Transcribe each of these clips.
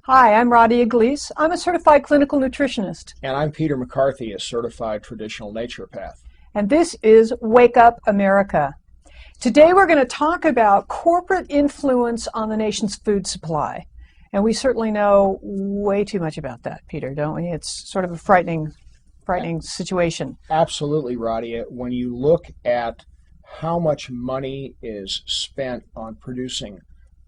Hi, I'm Roddy Iglesias. I'm a certified clinical nutritionist. And I'm Peter McCarthy, a certified traditional naturopath. And this is Wake Up America. Today we're going to talk about corporate influence on the nation's food supply. And we certainly know way too much about that, Peter, don't we? It's sort of a frightening situation. Absolutely, Roddy. When you look at how much money is spent on producing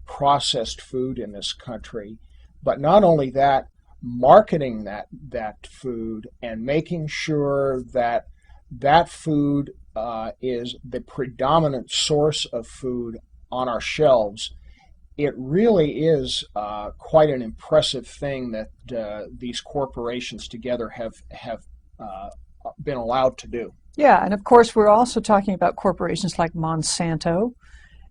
processed food in this country, but not only that, marketing that food and making sure that that food is the predominant source of food on our shelves, it really is quite an impressive thing that these corporations together have been allowed to do. Yeah, and of course we're also talking about corporations like Monsanto.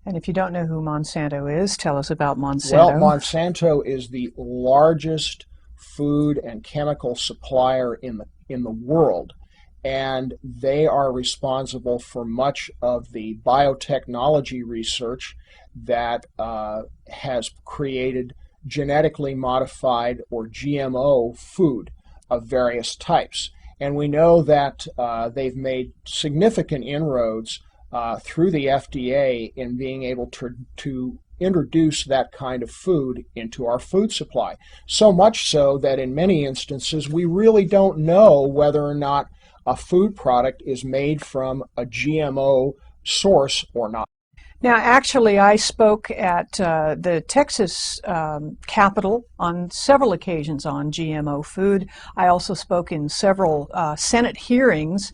And if you don't know who Monsanto is, tell us about Monsanto. Well, Monsanto is the largest food and chemical supplier in the world, and they are responsible for much of the biotechnology research that has created genetically modified or GMO food of various types. And we know that they've made significant inroads through the FDA in being able to introduce that kind of food into our food supply. So much so that in many instances we really don't know whether or not a food product is made from a GMO source or not. Now, actually, I spoke at the Texas Capitol on several occasions on GMO food. I also spoke in several Senate hearings.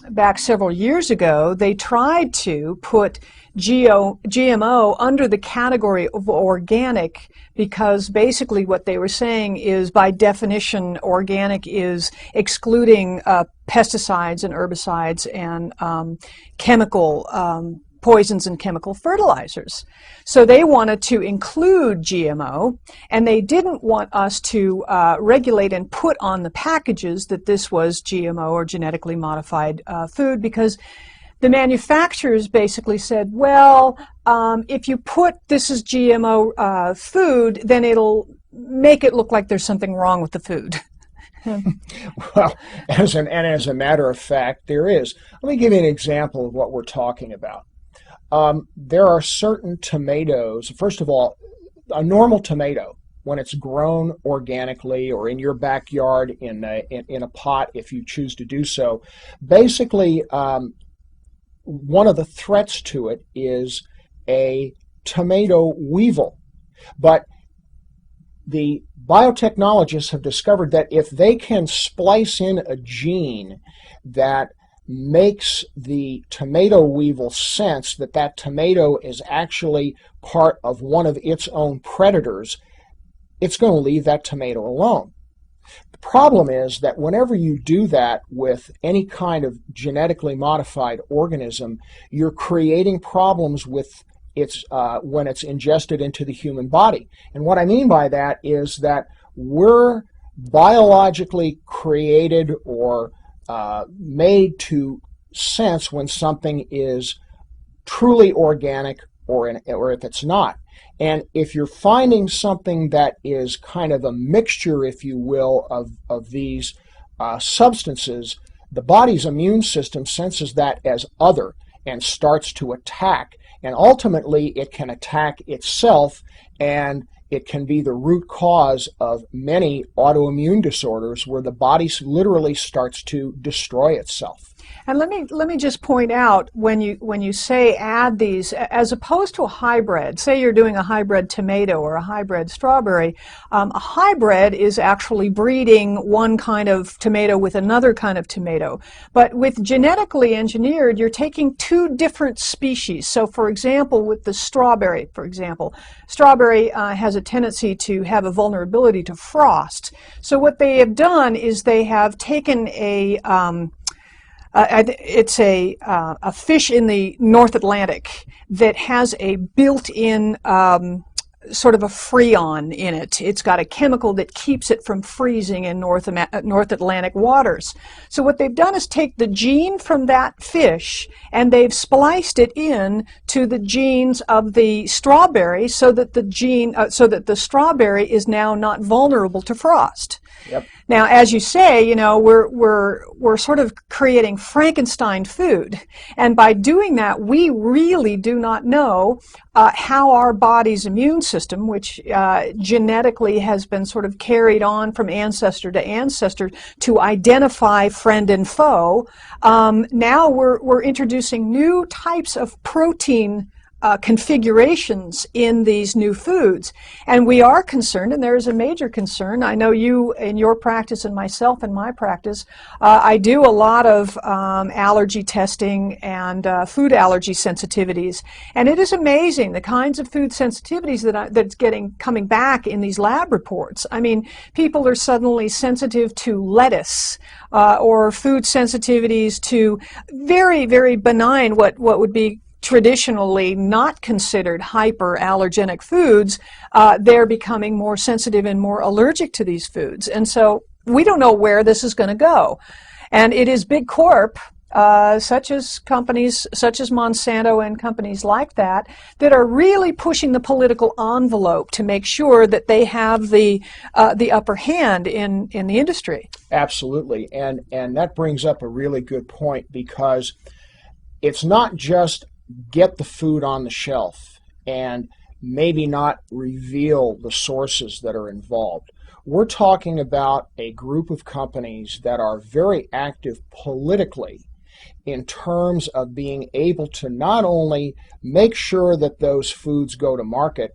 Back several years ago. They tried to put GMO under the category of organic because basically what they were saying is, by definition, organic is excluding pesticides and herbicides and chemical poisons and chemical fertilizers. So they wanted to include GMO, and they didn't want us to regulate and put on the packages that this was GMO or genetically modified food, because the manufacturers basically said, well, if you put this is GMO food, then it'll make it look like there's something wrong with the food. Well, as a matter of fact, there is. Let me give you an example of what we're talking about. There are certain tomatoes. First of all, a normal tomato, when it's grown organically or in your backyard in a pot, if you choose to do so, basically one of the threats to it is a tomato weevil. But the biotechnologists have discovered that if they can splice in a gene that makes the tomato weevil sense that that tomato is actually part of one of its own predators, it's going to leave that tomato alone. The problem is that whenever you do that with any kind of genetically modified organism, you're creating problems with its when it's ingested into the human body. And what I mean by that is that we're biologically created or made to sense when something is truly organic or if it's not. And if you're finding something that is kind of a mixture, if you will, of these substances, the body's immune system senses that as other and starts to attack. And ultimately, it can attack itself, and it can be the root cause of many autoimmune disorders where the body literally starts to destroy itself. And let me just point out, when you say add these, as opposed to a hybrid, say you're doing a hybrid tomato or a hybrid strawberry, a hybrid is actually breeding one kind of tomato with another kind of tomato. But with genetically engineered, you're taking two different species. So for example, with the strawberry, strawberry has a tendency to have a vulnerability to frost. So what they have done is they have taken it's a fish in the North Atlantic that has a built-in sort of a freon in it. It's got a chemical that keeps it from freezing in North Atlantic waters. So what they've done is take the gene from that fish and they've spliced it in to the genes of the strawberry so that the strawberry is now not vulnerable to frost. Yep. Now, as you say, you know, we're sort of creating Frankenstein food, and by doing that, we really do not know how our body's immune system, which genetically has been sort of carried on from ancestor to ancestor to identify friend and foe. Now we're introducing new types of protein configurations in these new foods. And we are concerned, and there is a major concern. I know you in your practice and myself in my practice, I do a lot of allergy testing and food allergy sensitivities. And it is amazing the kinds of food sensitivities that's coming back in these lab reports. I mean, people are suddenly sensitive to lettuce or food sensitivities to very, very benign, what would be traditionally not considered hyperallergenic foods. They're becoming more sensitive and more allergic to these foods. And so we don't know where this is going to go. And it is big corp, such as companies such as Monsanto and companies like that, that are really pushing the political envelope to make sure that they have the upper hand in the industry. Absolutely. And that brings up a really good point, because it's not just get the food on the shelf and maybe not reveal the sources that are involved. We're talking about a group of companies that are very active politically in terms of being able to not only make sure that those foods go to market,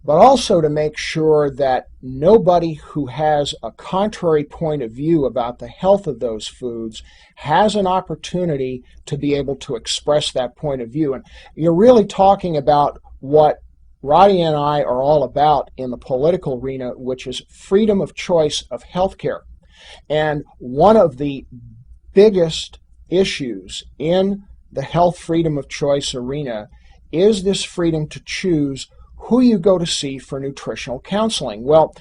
but also to make sure that nobody who has a contrary point of view about the health of those foods has an opportunity to be able to express that point of view. And you're really talking about what Roddy and I are all about in the political arena, which is freedom of choice of healthcare. And one of the biggest issues in the health freedom of choice arena is this freedom to choose who you go to see for nutritional counseling. Well,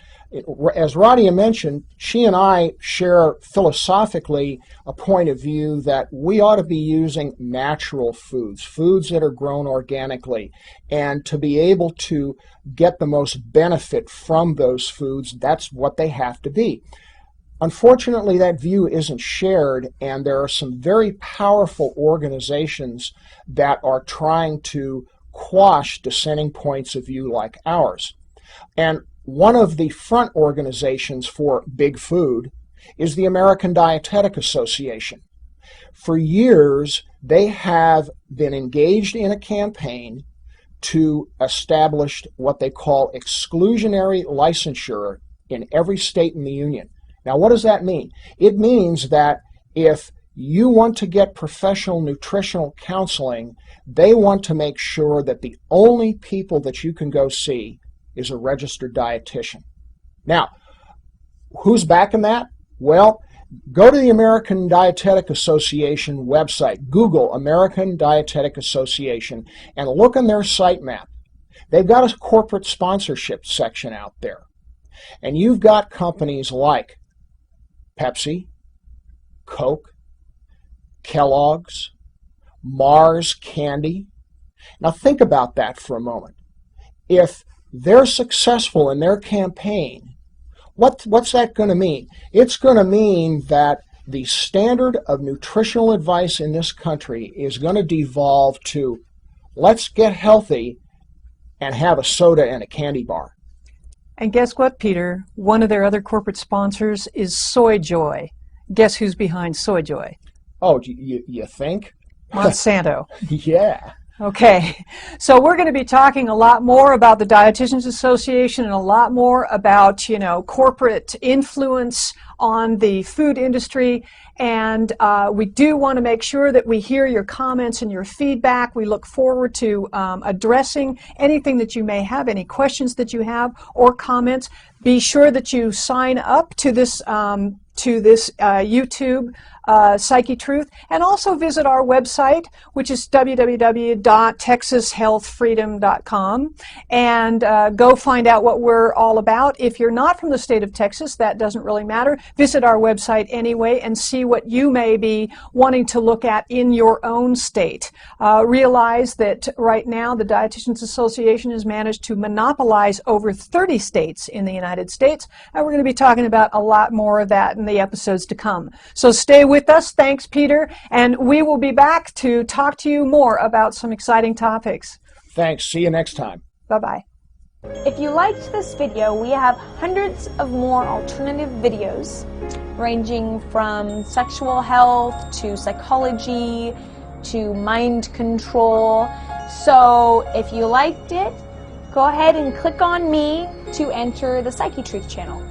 as Radia mentioned, she and I share philosophically a point of view that we ought to be using natural foods, foods that are grown organically, and to be able to get the most benefit from those foods, that's what they have to be. Unfortunately, that view isn't shared, and there are some very powerful organizations that are trying to quash dissenting points of view like ours. And one of the front organizations for big food is the American Dietetic Association. For years, they have been engaged in a campaign to establish what they call exclusionary licensure in every state in the union. Now, what does that mean? It means that if you want to get professional nutritional counseling, they want to make sure that the only people that you can go see is a registered dietitian. Now, who's backing that? Well, go to the American Dietetic Association website, Google American Dietetic Association, and look on their sitemap. They've got a corporate sponsorship section out there. And you've got companies like Pepsi, Coke, Kellogg's, Mars Candy. Now think about that for a moment. If they're successful in their campaign, what's that going to mean? It's going to mean that the standard of nutritional advice in this country is going to devolve to, let's get healthy and have a soda and a candy bar. And guess what, Peter? One of their other corporate sponsors is Soy Joy. Guess who's behind Soy Joy? Oh, you think? Monsanto. Yeah. Okay, so we're going to be talking a lot more about the Dietitians Association and a lot more about, corporate influence on the food industry. And we do want to make sure that we hear your comments and your feedback. We look forward to addressing anything that you may have, any questions that you have or comments. Be sure that you sign up to this YouTube Psyche Truth, and also visit our website, which is www.texashealthfreedom.com, and go find out what we're all about. If you're not from the state of Texas, that doesn't really matter. Visit our website anyway and see what you may be wanting to look at in your own state. Realize that right now the Dietitians Association has managed to monopolize over 30 states in the United States, and we're going to be talking about a lot more of that in the episodes to come. So stay with us. Thanks, Peter, and we will be back to talk to you more about some exciting topics. Thanks. See you next time. Bye-bye. If you liked this video, we have hundreds of more alternative videos ranging from sexual health to psychology to mind control. So if you liked it, go ahead and click on me to enter the Psyche Truth channel.